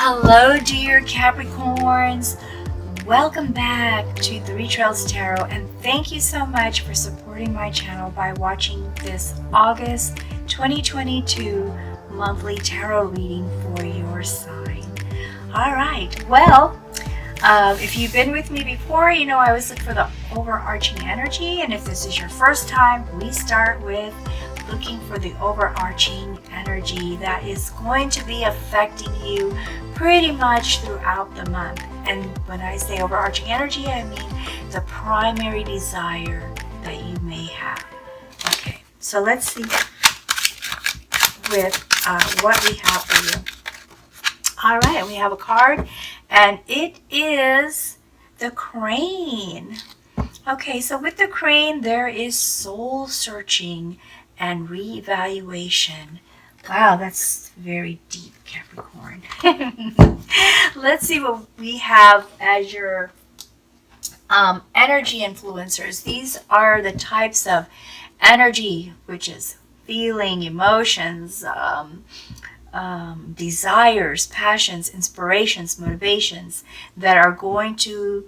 Hello, dear Capricorns. Welcome back to Three Trails Tarot, and thank you so much for supporting my channel by watching this August 2022 monthly tarot reading for your sign. All right, well, if you've been with me before, you know I always look for the overarching energy, and if this is your first time, we start with looking for the overarching energy that is going to be affecting you pretty much throughout the month. And when I say overarching energy, I mean the primary desire that you may have. Okay, so let's see with what we have for you. All right, we have a card, and it is the Crane. Okay, so with the Crane, there is soul searching and reevaluation. Wow, that's very deep, Capricorn. Let's see what we have as your energy influencers. These are the types of energy, which is feeling, emotions, desires, passions, inspirations, motivations that are going to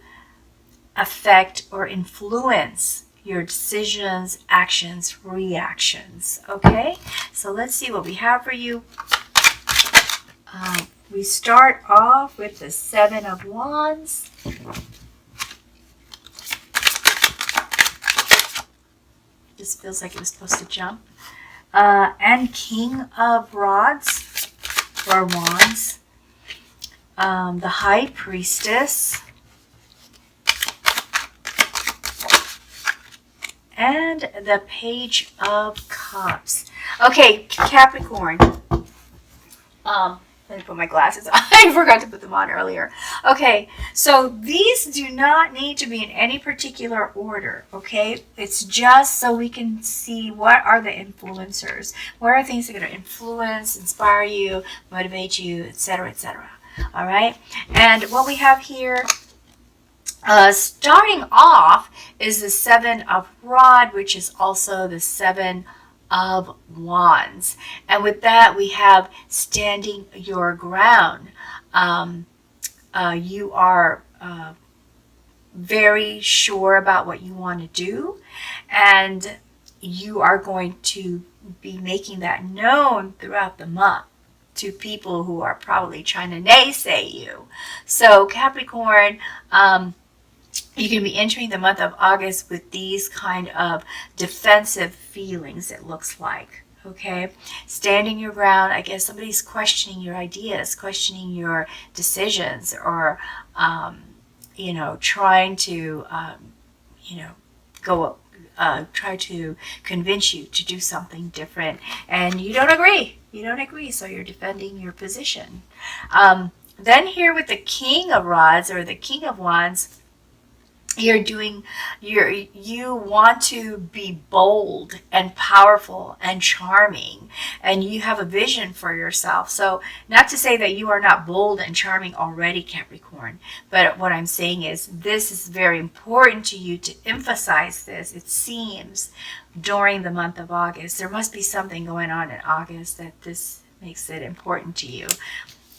affect or influence your decisions, actions, reactions. Okay, so let's see what we have for you. We start off with the Seven of Wands. This feels like it was supposed to jump. And King of Rods or Wands. The High Priestess. And the Page of Cups. Okay, Capricorn. Let me put my glasses on. I forgot to put them on earlier. Okay, so these do not need to be in any particular order, okay? It's just so we can see what are the influencers. What are things that are going to influence, inspire you, motivate you, etc., etc. All right? And what we have here, starting off, is the Seven of Rods, which is also the Seven of Wands. And with that, we have standing your ground. You are very sure about what you want to do, and you are going to be making that known throughout the month to people who are probably trying to naysay you. So Capricorn, you can be entering the month of August with these kind of defensive feelings, it looks like. Okay, standing your ground. I guess somebody's questioning your ideas, questioning your decisions, or you know, trying to you know, try to convince you to do something different, and you don't agree. You don't agree, so you're defending your position. Then here with the King of Rods or the King of Wands, you want to be bold and powerful and charming, and you have a vision for yourself. So not to say that you are not bold and charming already, Capricorn, but what I'm saying is this is very important to you to emphasize this. It seems during the month of August, there must be something going on in August that this makes it important to you.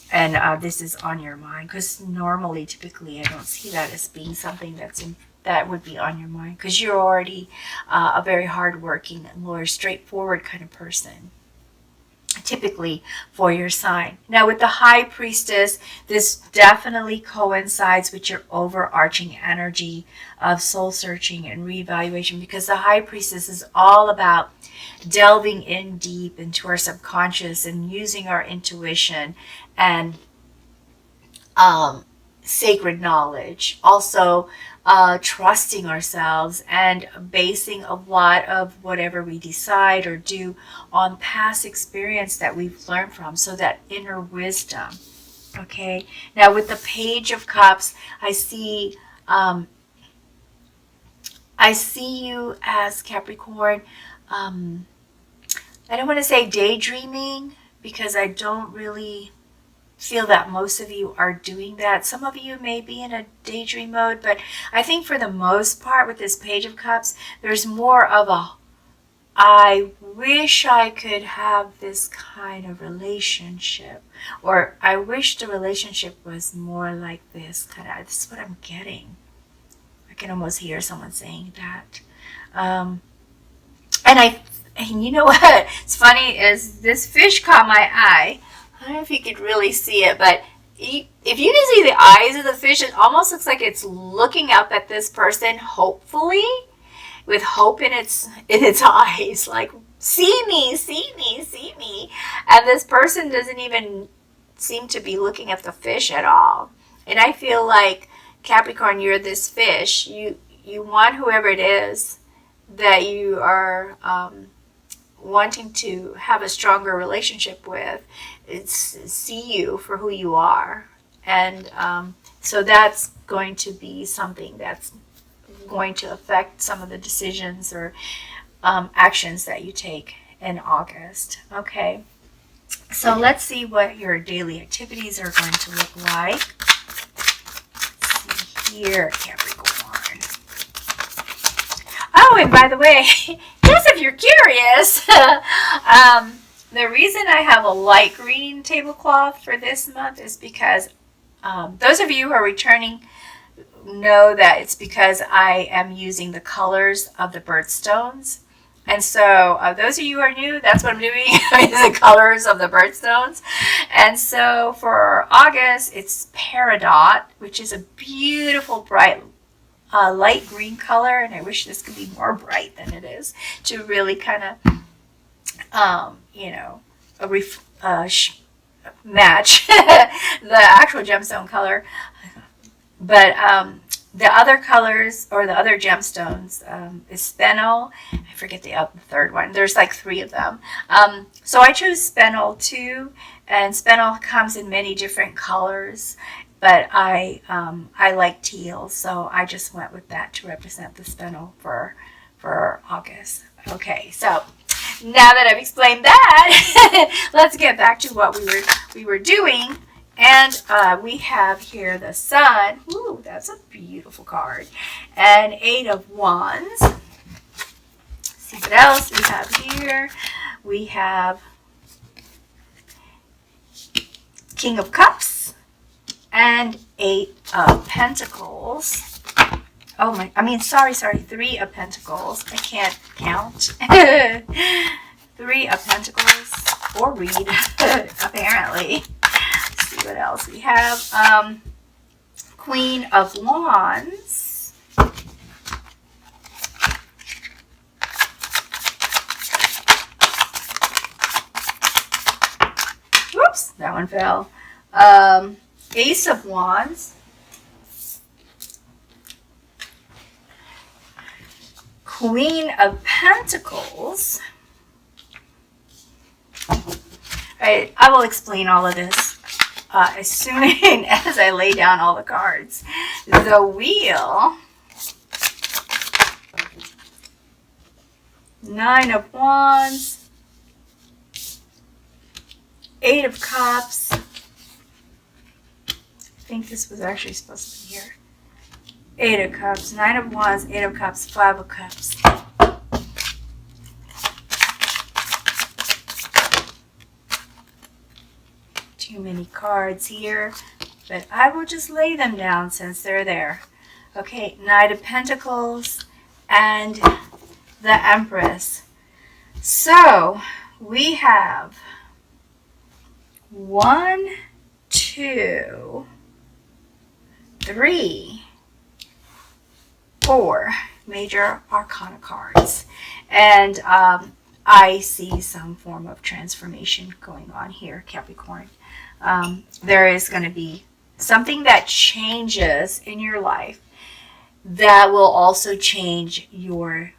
And this is on your mind, because normally, typically, I don't see that as being something that would be on your mind, because you're already a very hardworking, loyal, straightforward kind of person, typically for your sign. Now, with the High Priestess, this definitely coincides with your overarching energy of soul searching and reevaluation, because the High Priestess is all about delving in deep into our subconscious and using our intuition and sacred knowledge. Also, trusting ourselves and basing a lot of whatever we decide or do on past experience that we've learned from. So that inner wisdom. Okay. Now with the Page of Cups, I see you as Capricorn. I don't want to say daydreaming, because I don't really feel that most of you are doing that. Some of you may be in a daydream mode, but I think for the most part with this Page of Cups, there's more of I wish I could have this kind of relationship, or I wish the relationship was more like this kind of. This is what I'm getting. I can almost hear someone saying that. And you know what? It's funny is this fish caught my eye. I don't know if you could really see it, but if you can see the eyes of the fish, it almost looks like it's looking up at this person, hopefully, with hope in its eyes, like, see me, see me, see me. And this person doesn't even seem to be looking at the fish at all. And I feel like, Capricorn, you're this fish. You want whoever it is that you are wanting to have a stronger relationship with, see you for who you are. And so that's going to be something that's going to affect some of the decisions or actions that you take in August. Okay, so let's see what your daily activities are going to look like. Let's see here, Capricorn. Oh, and by the way, just if you're curious, the reason I have a light green tablecloth for this month is because those of you who are returning know that it's because I am using the colors of the birthstones. And so those of you who are new, that's what I'm doing, the colors of the birthstones. And so for August, it's Peridot, which is a beautiful, bright, light green color. And I wish this could be more bright than it is to really kind of, match the actual gemstone color. But the other colors, or the other gemstones, is Spenol. I forget the third one. There's like 3 of them. So I chose Spenol too, and Spenol comes in many different colors. But I like teal, so I just went with that to represent the Spenol for August. Okay, so now that I've explained that, let's get back to what we were doing. And we have here the Sun. Ooh, that's a beautiful card. And 8 of Wands. Let's see what else we have here. We have King of Cups and 8 of Pentacles. Oh my, sorry, 3 of Pentacles. I can't count. 3 of Pentacles, or read, apparently. What else we have? Queen of Wands. Whoops, that one fell. Ace of Wands. Queen of Pentacles. I will explain all of this as soon as I lay down all the cards. The Wheel. 9 of Wands. 8 of Cups. I think this was actually supposed to be here. 8 of Cups. 9 of Wands. 8 of Cups. 5 of Cups. Too many cards here, but I will just lay them down since they're there. Okay, Knight of Pentacles and the Empress. So we have 1, 2, 3, 4 major arcana cards, and I see some form of transformation going on here, Capricorn. There is going to be something that changes in your life that will also change your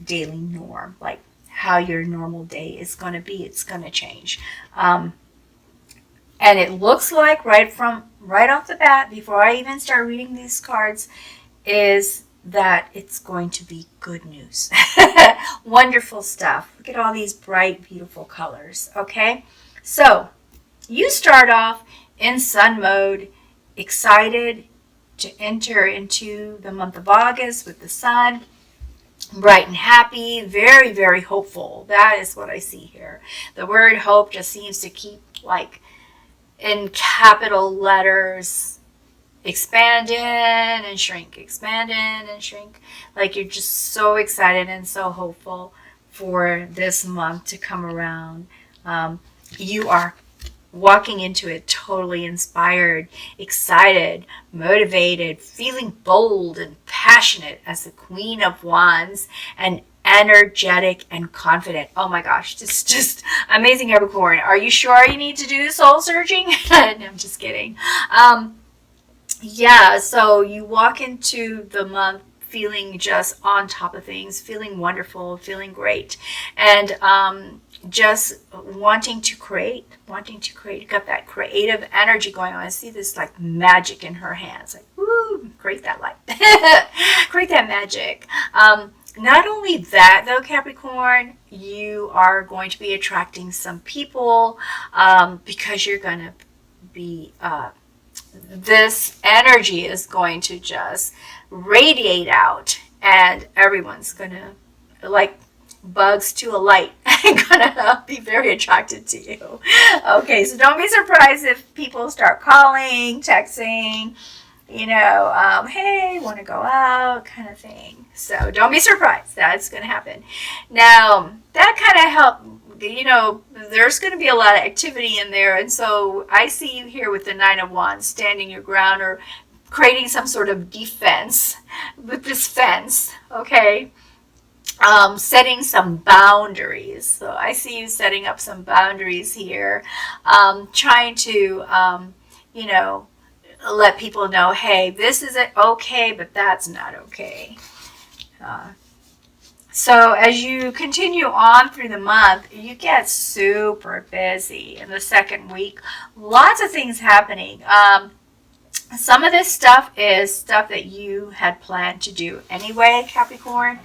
daily norm, like how your normal day is going to be. It's going to change. And it looks like right off the bat, before I even start reading these cards, is that it's going to be good news. Wonderful stuff. Look at all these bright, beautiful colors. Okay, so you start off in Sun mode, excited to enter into the month of August with the Sun. bright and happy, very, very hopeful. That is what I see here. The word hope just seems to keep, like, in capital letters, expand in and shrink, expand in and shrink. Like, you're just so excited and so hopeful for this month to come around. You are walking into it totally inspired, excited, motivated, feeling bold and passionate as the Queen of Wands, and energetic and confident. Oh my gosh, just amazing, Capricorn. Are you sure you need to do soul searching? No, I'm just kidding. Yeah, so you walk into the month feeling just on top of things, feeling wonderful, feeling great, and just wanting to create. You got that creative energy going on. I see this like magic in her hands, like, woo, create that light, create that magic. Not only that, though, Capricorn, you are going to be attracting some people because you're going to be, this energy is going to just radiate out, and everyone's going to, like bugs to a light, gonna be very attracted to you. Okay, so don't be surprised if people start calling, texting, hey, want to go out, kind of thing. So don't be surprised. That's going to happen. Now, that kind of help, there's going to be a lot of activity in there. And so I see you here with the Nine of Wands, standing your ground or creating some sort of defense with this fence, okay? Setting some boundaries. So I see you setting up some boundaries here, trying to, let people know, hey, this is okay, but that's not okay. So as you continue on through the month, you get super busy in the second week. Lots of things happening. Some of this stuff is stuff that you had planned to do anyway, Capricorn.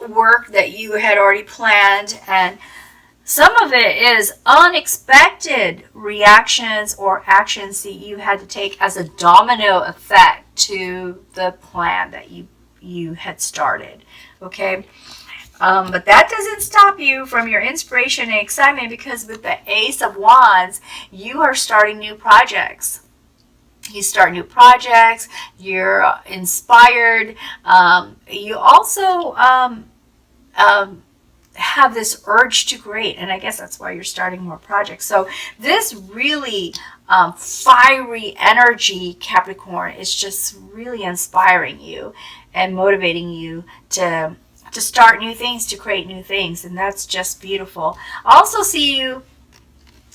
Work that you had already planned, and some of it is unexpected reactions or actions that you had to take as a domino effect to the plan that you had started, okay? But that doesn't stop you from your inspiration and excitement, because with the Ace of Wands, you are starting new projects. You start new projects, you're inspired. You also have this urge to create, and I guess that's why you're starting more projects. So this really fiery energy, Capricorn, is just really inspiring you and motivating you to start new things, to create new things, and that's just beautiful. I also see you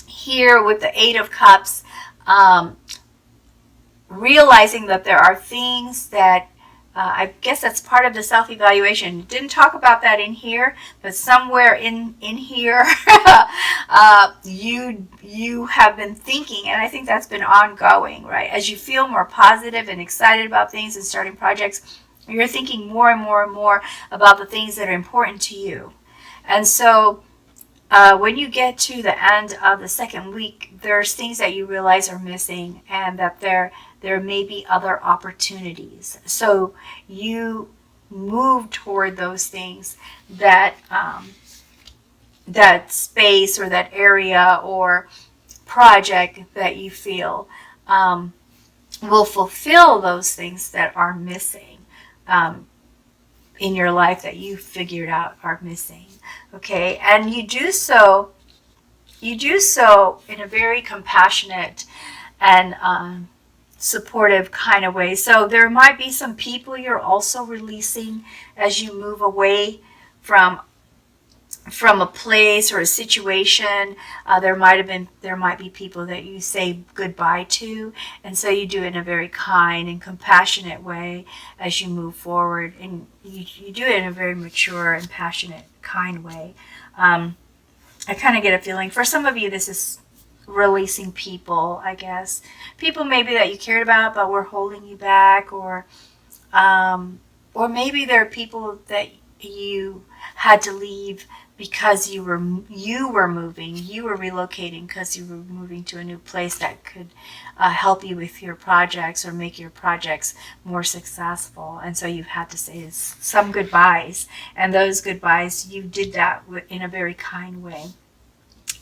here with the Eight of Cups, realizing that there are things that I guess that's part of the self-evaluation. Didn't talk about that in here, but somewhere in here you have been thinking, and I think that's been ongoing, right? As you feel more positive and excited about things and starting projects, you're thinking more and more and more about the things that are important to you. And so when you get to the end of the second week, there's things that you realize are missing, and that there may be other opportunities. So you move toward those things, that that space or that area or project that you feel will fulfill those things that are missing in your life, that you figured out are missing. Okay, and you do so in a very compassionate and supportive kind of way. So there might be some people you're also releasing as you move away from a place or a situation. There might be people that you say goodbye to, and so you do it in a very kind and compassionate way as you move forward, and you do it in a very mature and passionate, kind way. I kind of get a feeling for some of you this is releasing people, I guess. People maybe that you cared about but were holding you back, or maybe there are people that you had to leave because you were moving, you were relocating because you were moving to a new place that could help you with your projects or make your projects more successful. And so you've had to say some goodbyes, and those goodbyes, you did that in a very kind way.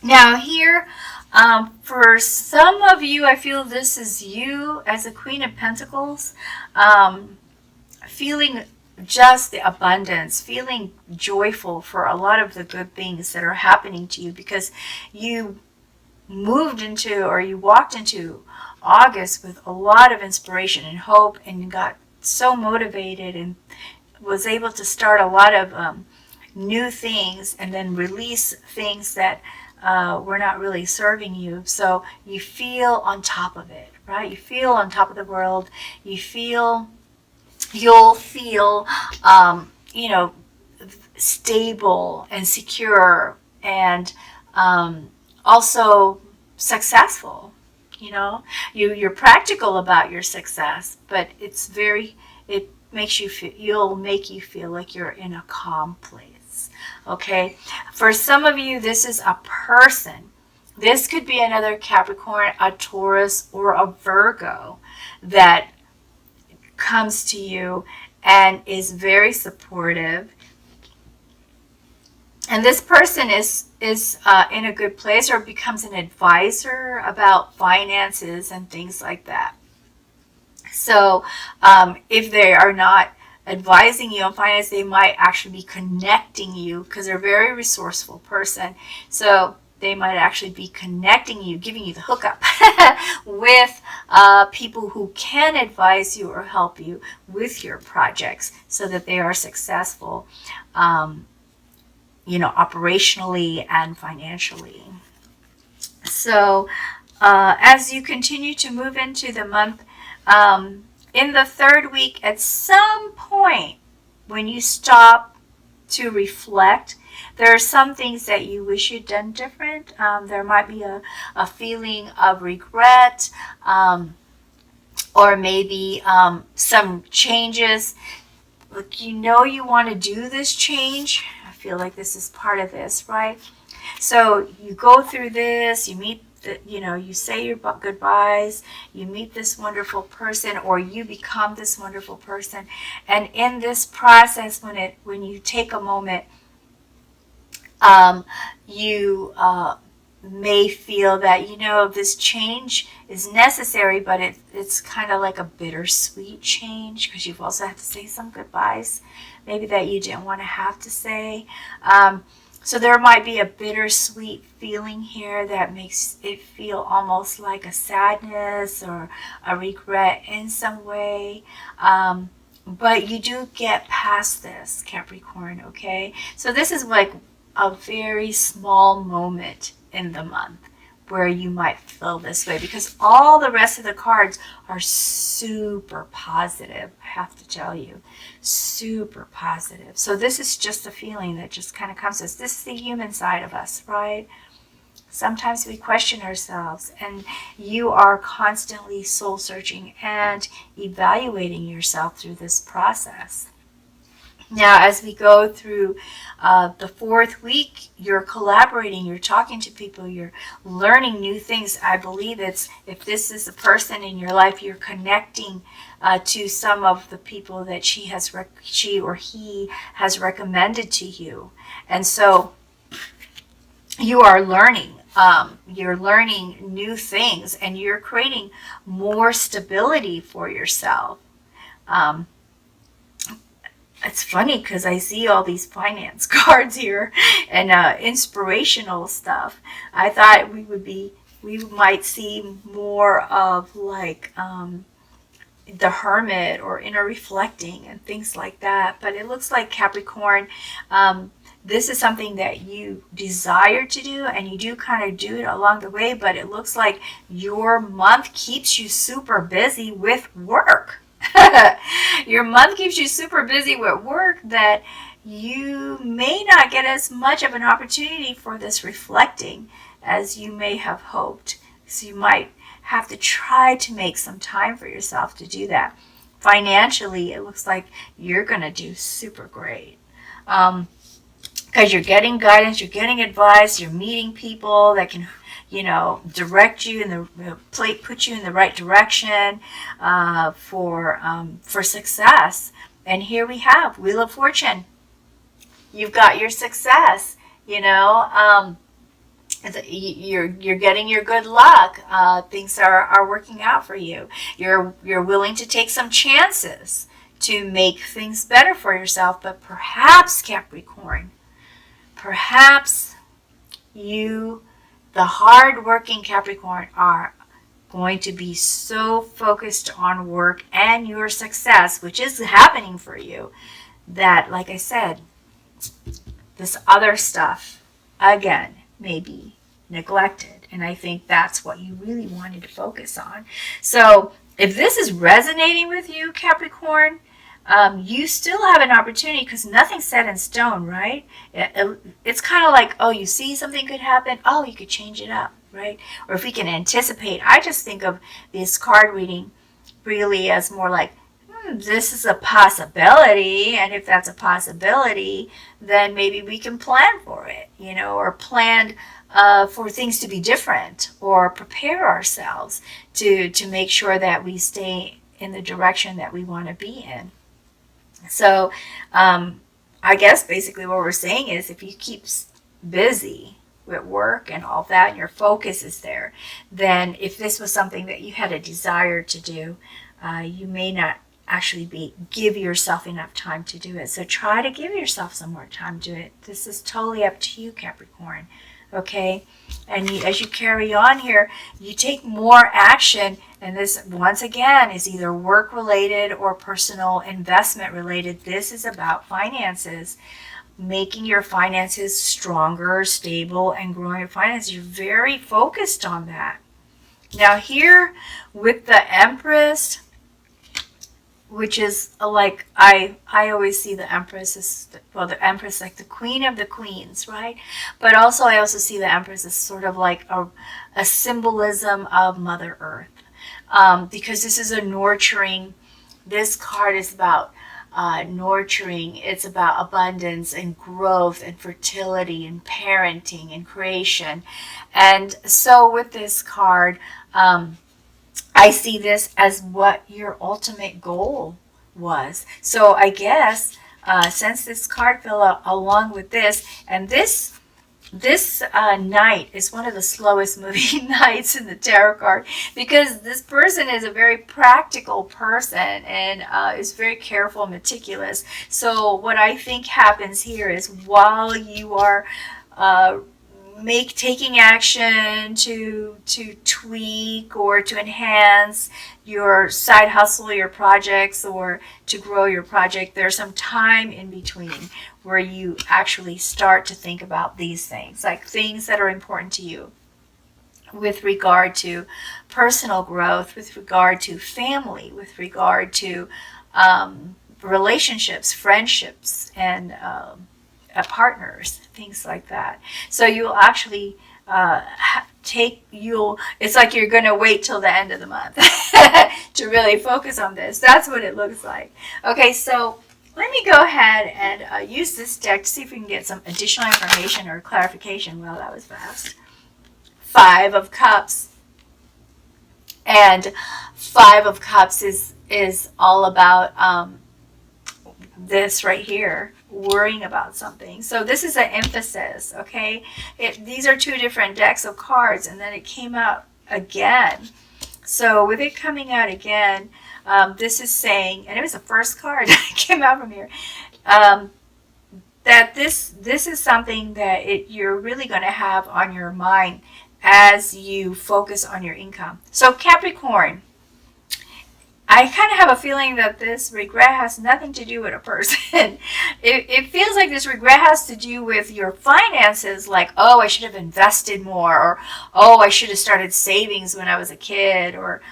Now here, for some of you, I feel this is you as a Queen of Pentacles, feeling just the abundance, feeling joyful for a lot of the good things that are happening to you, because you moved into, or you walked into August with a lot of inspiration and hope, and you got so motivated and was able to start a lot of new things, and then release things that were not really serving you. So you feel on top of it, right? You feel on top of the world. You'll feel, you know, stable and secure, and also successful. You know, you're practical about your success, but it makes you feel, it'll make you feel like you're in a calm place. Okay, for some of you, this is a person. This could be another Capricorn, a Taurus, or a Virgo that comes to you and is very supportive. And this person is in a good place, or becomes an advisor about finances and things like that. So if they are not advising you on finance, they might actually be connecting you, because they're a very resourceful person. So they might actually be connecting you, giving you the hookup with people who can advise you or help you with your projects so that they are successful, you know, operationally and financially. So as you continue to move into the month, in the third week, at some point when you stop to reflect, there are some things that you wish you'd done different. There might be a feeling of regret, or maybe some changes. Look, you know you want to do this change. I feel like this is part of this, right? So you go through this, you meet you say your goodbyes, you meet this wonderful person, or you become this wonderful person. And in this process, when you take a moment, you may feel that, this change is necessary, but it's kind of like a bittersweet change, because you've also had to say some goodbyes, maybe that you didn't want to have to say. So there might be a bittersweet feeling here that makes it feel almost like a sadness or a regret in some way. But you do get past this, Capricorn, okay? So this is like a very small moment in the month where you might feel this way, because all the rest of the cards are super positive, I have to tell you. Super positive. So this is just a feeling that just kind of comes to us. This is the human side of us, right? Sometimes we question ourselves, and you are constantly soul searching and evaluating yourself through this process. Now, as we go through the fourth week, you're collaborating, you're talking to people, you're learning new things. I believe if this is a person in your life, you're connecting to some of the people that she or he has recommended to you. And so you are learning. You're learning new things, and you're creating more stability for yourself. It's funny because I see all these finance cards here and inspirational stuff. I thought we might see more of like the Hermit or inner reflecting and things like that. But it looks like, Capricorn, this is something that you desire to do, and you do kind of do it along the way, but it looks like your month keeps you super busy with work. Your month keeps you super busy with work that you may not get as much of an opportunity for this reflecting as you may have hoped. So you might have to try to make some time for yourself to do that. Financially, it looks like you're going to do super great. because you're getting guidance, you're getting advice, you're meeting people that can, direct you in put you in the right direction for success. And here we have Wheel of Fortune. You've got your success. You're getting your good luck. Things are working out for you. You're willing to take some chances to make things better for yourself. But perhaps, Capricorn, perhaps you, the hard-working Capricorn, are going to be so focused on work and your success, which is happening for you, that, like I said, this other stuff, again, may be neglected. And I think that's what you really wanted to focus on. So if this is resonating with you, Capricorn, you still have an opportunity, because nothing's set in stone, right? It's kind of like, oh, you see something could happen, oh, you could change it up, right? Or if we can anticipate. I just think of this card reading really as more like, this is a possibility, and if that's a possibility, then maybe we can plan for it, or plan for things to be different, or prepare ourselves to make sure that we stay in the direction that we want to be in. So I guess basically what we're saying is, if you keep busy with work and all that, and your focus is there, then if this was something that you had a desire to do, you may not actually give yourself enough time to do it. So try to give yourself some more time to it. This is totally up to you, Capricorn. Okay? And as you carry on here, you take more action. And this, once again, is either work-related or personal investment-related. This is about finances. Making your finances stronger, stable, and growing your finances. You're very focused on that. Now here, with the Empress, which is like, I always see the Empress as, the Empress like the queen of the queens, right? But also I also see the Empress as sort of like a symbolism of Mother Earth. Because this is a nurturing, this card is about nurturing. It's about abundance and growth and fertility and parenting and creation. And so with this card, I see this as what your ultimate goal was. So I guess since this card fell along with this, and this night is one of the slowest moving nights in the tarot card, because this person is a very practical person and is very careful and meticulous. So what I think happens here is, while you are taking action to tweak or to enhance your side hustle, your projects, or to grow your project, there's some time in between where you actually start to think about these things, like things that are important to you with regard to personal growth, with regard to family, with regard to relationships, friendships, and partners, things like that. So you'll actually it's like you're going to wait till the end of the month to really focus on this. That's what it looks like. Okay, so let me go ahead and use this deck to see if we can get some additional information or clarification. Well, that was fast. 5 of Cups. And 5 of Cups is all about this right here, worrying about something. So this is an emphasis, okay? These are 2 different decks of cards, and then it came out again. So with it coming out again, this is saying, and it was the first card that came out from here, that this is something that you're really going to have on your mind as you focus on your income. So Capricorn, I kind of have a feeling that this regret has nothing to do with a person. It feels like this regret has to do with your finances, like, oh, I should have invested more, or oh, I should have started savings when I was a kid, or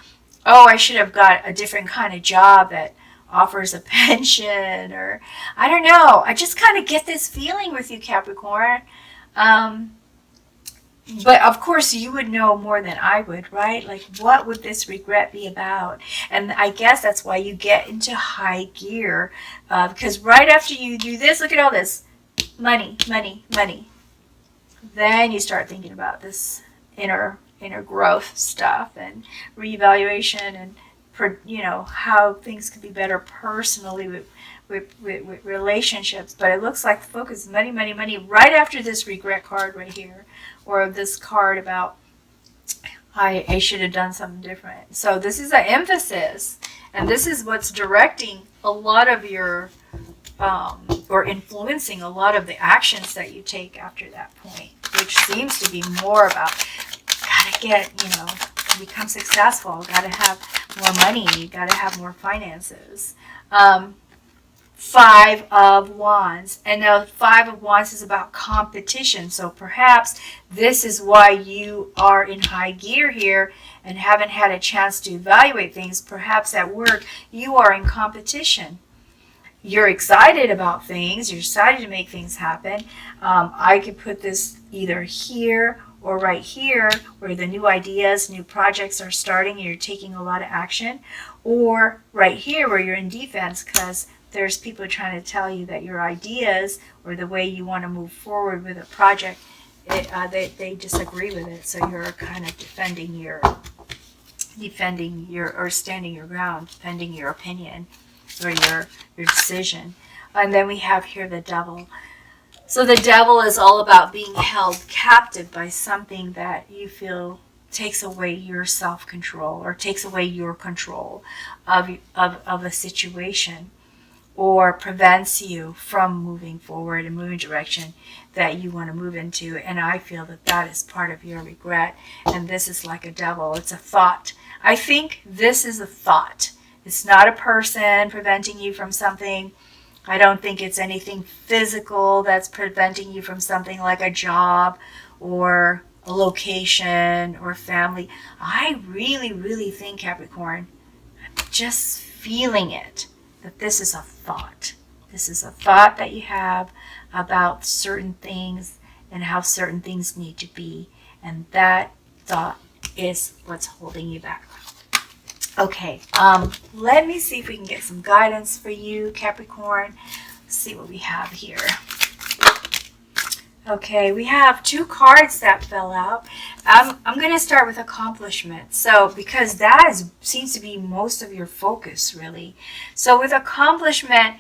oh, I should have got a different kind of job that offers a pension, or I don't know. I just kind of get this feeling with you, Capricorn. But of course you would know more than I would, right? Like, what would this regret be about? And I guess that's why you get into high gear, because right after you do this, look at all this. money, money, money. Then you start thinking about this inner growth stuff and reevaluation and how things could be better personally with relationships. But it looks like the focus is money, money, money right after this regret card right here, or this card about I should have done something different. So this is an emphasis, and this is what's directing a lot of your or influencing a lot of the actions that you take after that point, which seems to be more about gotta get, become successful, gotta have more money, gotta have more finances. 5 of Wands, and now 5 of Wands is about competition. So perhaps this is why you are in high gear here and haven't had a chance to evaluate things. Perhaps at work you are in competition. You're excited about things, you're excited to make things happen. I could put this either here or right here, where the new ideas, new projects are starting and you're taking a lot of action, or right here where you're in defense because there's people trying to tell you that your ideas or the way you want to move forward with a project, they disagree with it. So you're kind of defending your or standing your ground, defending your opinion or your decision. And then we have here the devil. So the devil is all about being held captive by something that you feel takes away your self-control or takes away your control of a situation, or prevents you from moving forward and moving direction that you want to move into. And I feel that that is part of your regret. And this is like a devil. It's a thought. I think this is a thought. It's not a person preventing you from something. I don't think it's anything physical that's preventing you from something like a job or a location or family. I really, really think, Capricorn, just feeling it, that this is a thought. This is a thought that you have about certain things and how certain things need to be. And that thought is what's holding you back. Okay, let me see if we can get some guidance for you, Capricorn. Let's see what we have here. Okay, we have 2 cards that fell out. I'm going to start with accomplishment. So, because that seems to be most of your focus, really. So, with accomplishment,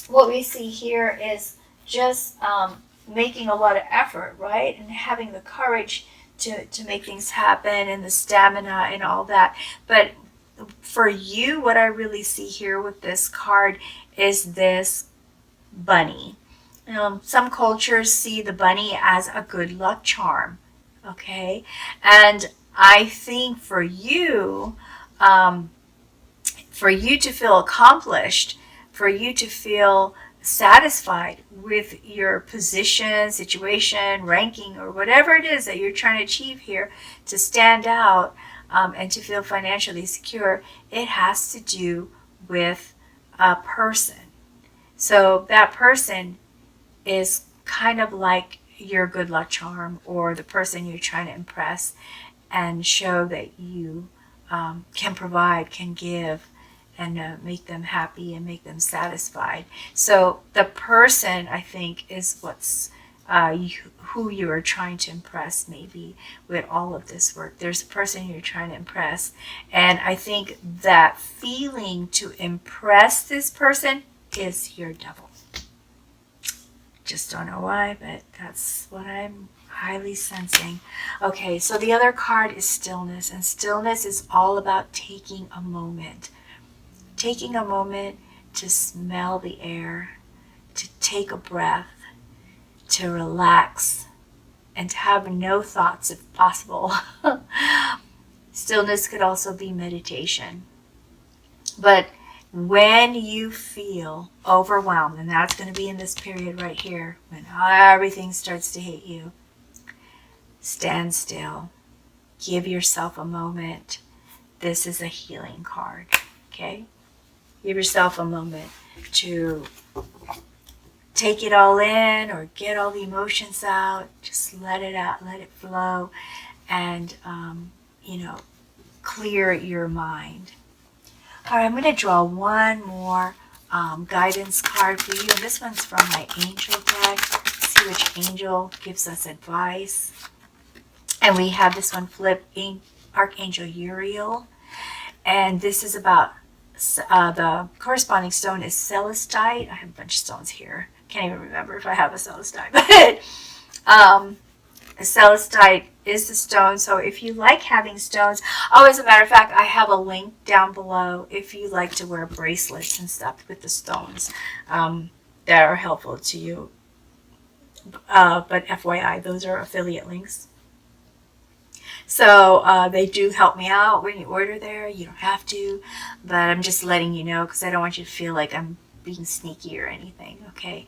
what we see here is just making a lot of effort, right? And having the courage to make things happen and the stamina and all that. But for you, what I really see here with this card is this bunny. Some cultures see the bunny as a good luck charm, okay? And I think for you to feel accomplished, for you to feel satisfied with your position, situation, ranking, or whatever it is that you're trying to achieve here, to stand out and to feel financially secure, it has to do with a person. So that person is kind of like your good luck charm, or the person you're trying to impress and show that you can provide, can give, and make them happy and make them satisfied. So the person, I think, is what's who you are trying to impress, maybe, with all of this work. There's a person you're trying to impress, and I think that feeling to impress this person is your devil. Just don't know why, but that's what I'm highly sensing. Okay, so the other card is stillness, and stillness is all about taking a moment. Taking a moment to smell the air, to take a breath, to relax, and to have no thoughts if possible. Stillness could also be meditation. But when you feel overwhelmed, and that's going to be in this period right here, when everything starts to hit you, stand still. Give yourself a moment. This is a healing card, okay? Give yourself a moment to take it all in or get all the emotions out. Just let it out, let it flow, and, clear your mind. All right, I'm going to draw one more guidance card for you. And this one's from my angel deck. Let's see which angel gives us advice. And we have this one flipped, Archangel Uriel. And this is about the corresponding stone is celestite. I have a bunch of stones here. Can't even remember if I have a celestite. But a celestite is the stone. So if you like having stones, oh, as a matter of fact, I have a link down below if you like to wear bracelets and stuff with the stones that are helpful to you. But FYI, those are affiliate links. So they do help me out when you order there. You don't have to, but I'm just letting you know because I don't want you to feel like I'm being sneaky or anything, okay?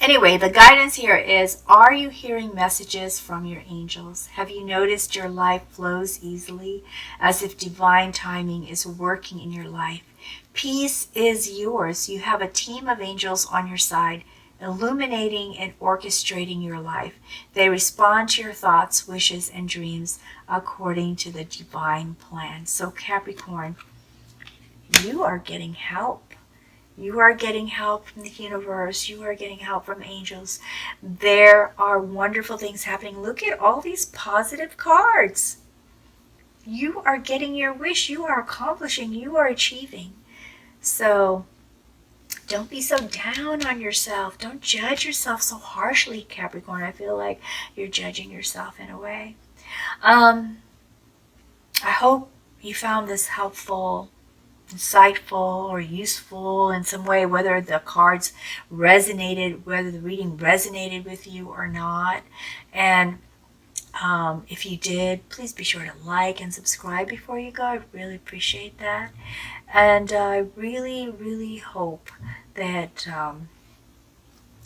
Anyway, the guidance here is, are you hearing messages from your angels? Have you noticed your life flows easily, as if divine timing is working in your life? Peace is yours. You have a team of angels on your side, illuminating and orchestrating your life. They respond to your thoughts, wishes, and dreams according to the divine plan. So Capricorn, you are getting help. You are getting help from the universe. You are getting help from angels. There are wonderful things happening. Look at all these positive cards. You are getting your wish. You are accomplishing. You are achieving. So don't be so down on yourself. Don't judge yourself so harshly, Capricorn. I feel like you're judging yourself in a way. I hope you found this helpful, insightful, or useful in some way, whether the cards resonated, whether the reading resonated with you or not. And if you did, please be sure to like and subscribe before you go. I really appreciate that. And I really, really hope that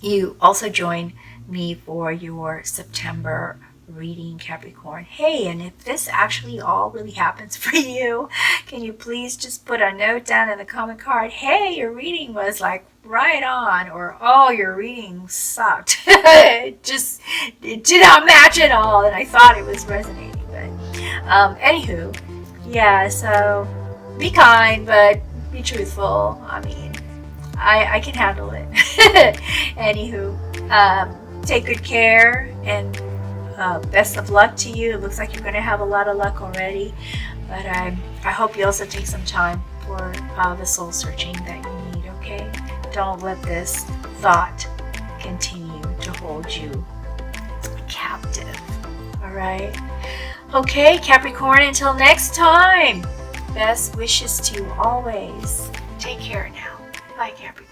you also join me for your September reading, Capricorn. Hey, and if this actually all really happens for you, can you please just put a note down in the comment card, hey, your reading was like right on, or oh, your reading sucked. it did not match at all, and I thought it was resonating. But anywho, yeah, so be kind, but be truthful. I mean, I can handle it. Anywho, take good care, and best of luck to you. It looks like you're going to have a lot of luck already, but I hope you also take some time for the soul searching that you need, okay? Don't let this thought continue to hold you captive, all right? Okay, Capricorn, until next time, best wishes to you always. Take care now. Bye, Capricorn.